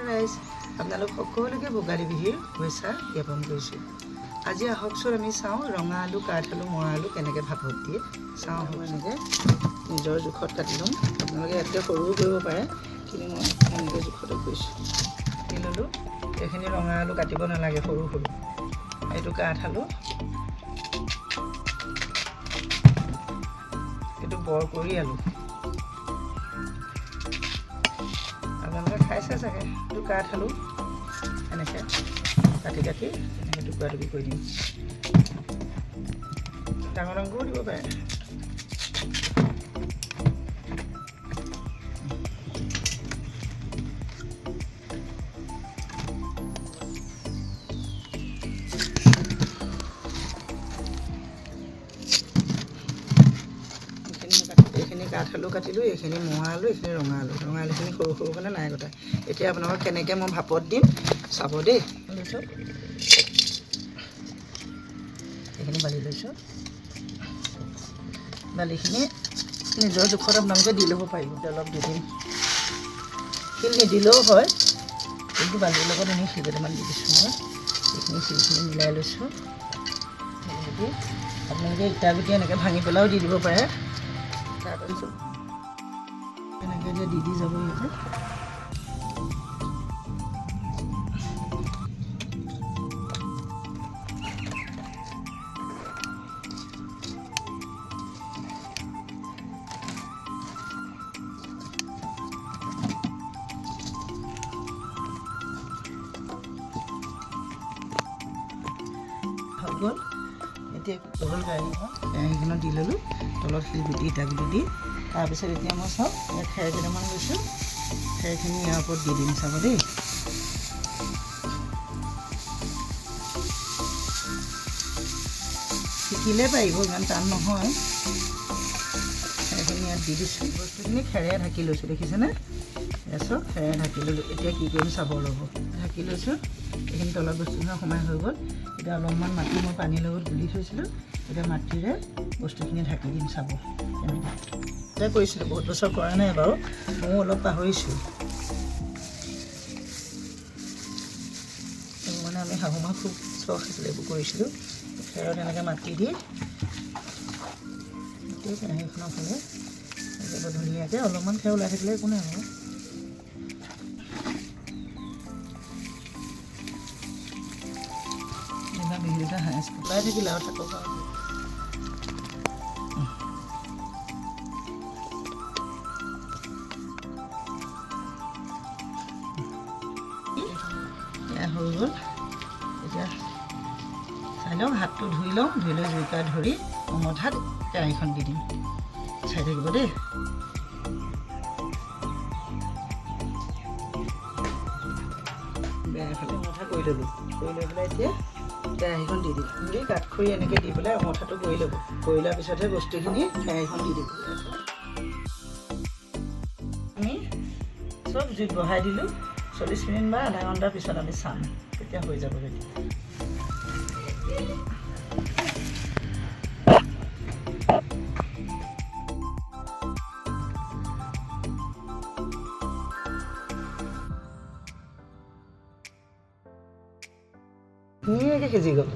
ৰাইজ, আপোনালোক সকলোকে ভোগালী বিহুৰ শুভেচ্ছা জ্ঞাপন কৰিছোঁ। আজি আহকচোন আমি চাওঁ ৰঙা আলু, কাঠ আলু, মৰা আলু কেনেকৈ ভাপত দিয়ে চাওঁ। এনেকৈ নিজৰ জোখত কাটি ল'ম। আপোনালোকে ইয়াতকৈ সৰুও কৰিব পাৰে, কিন্তু মই এনেকৈ জোখতে কৰিছোঁ। কাটি ল'লোঁ। এইখিনি ৰঙা আলু কাটিব নালাগে, সৰু সৰু। এইটো কাঠ আলু, এইটো বৰকৰি আলু। আপোনালোকে খাইছে চাগে। এইটো কাঠ আলু এনেকৈ কাটি কাটি এনেকৈ টুকুৰা টুকুৰি কৰি দিম। ডাঙৰ ডাঙৰও দিব পাৰে। এইখিনি কাঠ আলু কাটিলোঁ, এইখিনি মৰা আলু, এইখিনি ৰঙা আলু। ৰঙা আলুখিনি সৰু সৰু কাৰণে নাই কটা। এতিয়া আপোনালোকক কেনেকৈ মই ভাপত দিম চাব দেই। লৈছোঁ, এইখিনি বালি লৈছোঁ। বালিখিনি নিজৰ জোখত আপোনালোকে দি ল'ব পাৰিব। অলপ দি দিম, শিল নিদিলেও হয়, কিন্তু বালিৰ লগত এনেই শিল কেইটামান দি দিছোঁ মই। এইখিনি শিলখিনি মিলাই লৈছোঁ। দি আপোনালোকে ইটা গুটি এনেকৈ ভাঙি পেলাইও দি দিব পাৰে। তাৰপিছত এনেকৈ যে দি যাব ইয়াতে। হৈ গ'ল। এতিয়া হ'ল কেৰাহীখনত দি ল'লোঁ, তলত শিলগুটি ইটা গুটি দি। তাৰপিছত এতিয়া মই চাওঁ, ইয়াত খেৰ কেইটামান লৈছোঁ, খেৰখিনি ইয়াৰ ওপৰত দি দিম চাব দেই। শিকিলে পাৰিব, ইমান টান নহয়। খেৰখিনি ইয়াত দি দিছোঁ। বস্তুখিনি খেৰে ঢাকি লৈছোঁ, দেখিছেনে? এয়া চাওক, খেৰে ঢাকি ল'লোঁ। এতিয়া কি কৰিম চাব ল'ব। ঢাকি লৈছোঁ, এইখিনি তলত বস্তুখিনি সোমাই হৈ গ'ল। এতিয়া অলপমান মাটি মই পানীৰ লগত গুলি থৈছিলোঁ, এতিয়া মাটিৰে বস্তুখিনি ঢাকি দিম চাব কেনেকৈ। এতিয়া কৰিছিলোঁ, বহুত বছৰ কৰা নাই বাৰু, ময়ো অলপ পাহৰিছোঁ। মানে আমি শাহুমা খুব চখ আছিলে, এইবোৰ কৰিছিলোঁ। খেৰত এনেকৈ মাটি দি কেৰাহীখনৰ ফালে একেবাৰে ধুনীয়াকৈ অলপমান খেৰ ওলাই থাকিলে একো নাই বাৰু। বিহুতে হাঁহ ওলাই থাকিলে আৰু থাকক আৰু। এয়া হৈ গ'ল। এতিয়া চাই লওঁ, হাতটো ধুই লওঁ, ধুই লৈ জুইকুৰা ধৰি অঙঠাত কেৰাহীখন দি দিম। চাই থাকিব দেই। বেয়াফালে অঙঠা কৰি ল'লোঁ, কৰি লৈ পেলাই এতিয়া কেৰাহীখন দি দিম। দি কাঠ খৰি এনেকৈ দি পেলাই অঙঠাটো কৰি ল'ব। কৰি লোৱাৰ পিছতহে বস্তুখিনি কেৰাহীখন দি দিব। আমি চব জুইত বহাই দিলোঁ। 40 মিনিট বা আধা ঘণ্টাৰ পিছত আমি চাম, তেতিয়া হৈ যাব ৰেডি। ধুনীয়াকৈ সিজি গ'ল।